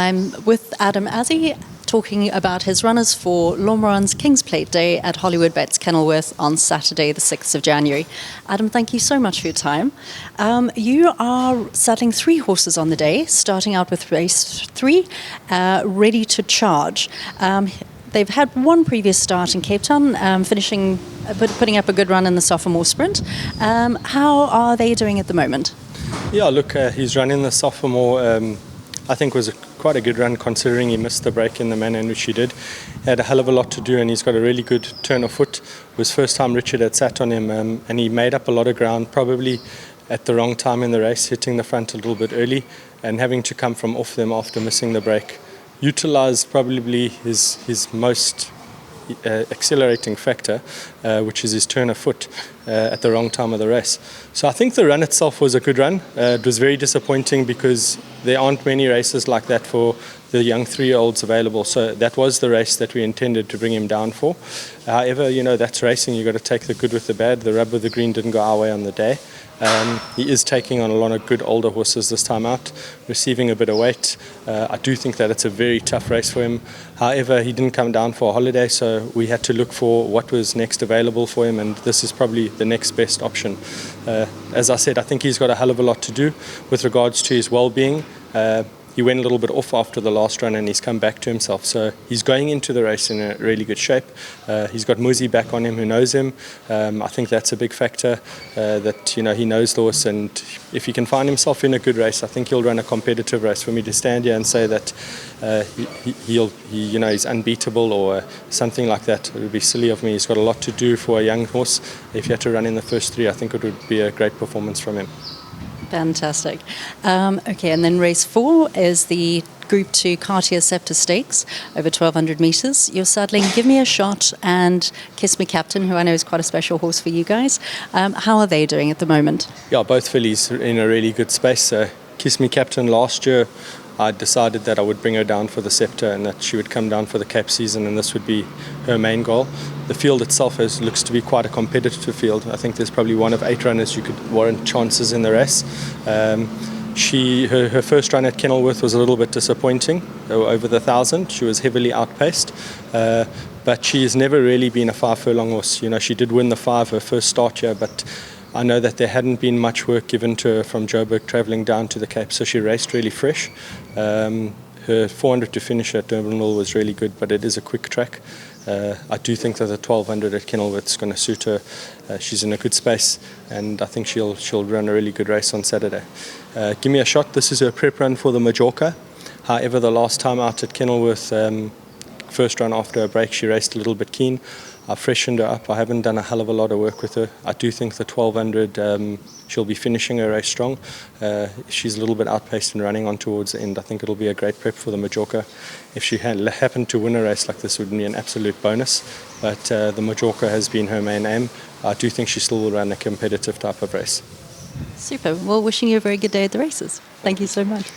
I'm with Adam Azzie talking about his runners for Lomron's King's Plate Day at Hollywood Bates Kenilworth on Saturday the 6th of January. Adam, thank you so much for your time. You are saddling 3 horses on the day, starting out with race 3, ready to charge. They've had one previous start in Cape Town, putting up a good run in the sophomore sprint. How are they doing at the moment? Yeah, look, he's running the sophomore. I think was quite a good run considering he missed the break in the manner in which he did. He had a hell of a lot to do and he's got a really good turn of foot. It was first time Richard had sat on him and he made up a lot of ground, probably at the wrong time in the race, hitting the front a little bit early and having to come from off them after missing the break. Utilised probably his most accelerating factor, which is his turn of foot at the wrong time of the race. So I think the run itself was a good run. It was very disappointing because there aren't many races like that for the young 3-year-olds available. So that was the race that we intended to bring him down for. However, you know, that's racing. You've got to take the good with the bad. The rub with the green didn't go our way on the day. He is taking on a lot of good older horses this time out, receiving a bit of weight. I do think that it's a very tough race for him. However, he didn't come down for a holiday, so we had to look for what was next available for him, and this is probably the next best option. As I said, I think he's got a hell of a lot to do with regards to his well-being. He went a little bit off after the last run and he's come back to himself. So he's going into the race in a really good shape. He's got Muzi back on him who knows him. I think that's a big factor, that, you know, he knows the horse, and if he can find himself in a good race, I think he'll run a competitive race. For me to stand here and say that he's unbeatable or something like that, it would be silly of me. He's got a lot to do for a young horse. If he had to run in the first 3, I think it would be a great performance from him. Fantastic. Okay, and then race 4 is the Group 2 Cartier Scepter Stakes over 1,200 metres. You're saddling Give Me a Shot and Kiss Me Captain, who I know is quite a special horse for you guys. How are they doing at the moment? Yeah, both fillies are in a really good space. Kiss Me Captain last year, I decided that I would bring her down for the Scepter and that she would come down for the Cape season, and this would be her main goal. The field itself looks to be quite a competitive field. I think there's probably one of 8 runners you could warrant chances in the race. Her first run at Kenilworth was a little bit disappointing, over the 1,000. She was heavily outpaced, but she's never really been a 5-furlong horse. You know, she did win the 5 her first start here, but I know that there hadn't been much work given to her from Joburg travelling down to the Cape, so she raced really fresh. Her 400 to finish at Durbanville was really good, but it is a quick track. I do think that the 1,200 at Kenilworth is going to suit her. She's in a good space, and I think she'll run a really good race on Saturday. Give Me a Shot. This is her prep run for the Majorca. However, the last time out at Kenilworth, first run after a break, she raced a little bit keen. I freshened her up. I haven't done a hell of a lot of work with her. I do think the 1,200, she'll be finishing her race strong. She's a little bit outpaced and running on towards the end. I think it'll be a great prep for the Majorca. If she happened to win a race like this, it would be an absolute bonus. But the Majorca has been her main aim. I do think she still will run a competitive type of race. Super. Well, wishing you a very good day at the races. Thank you so much.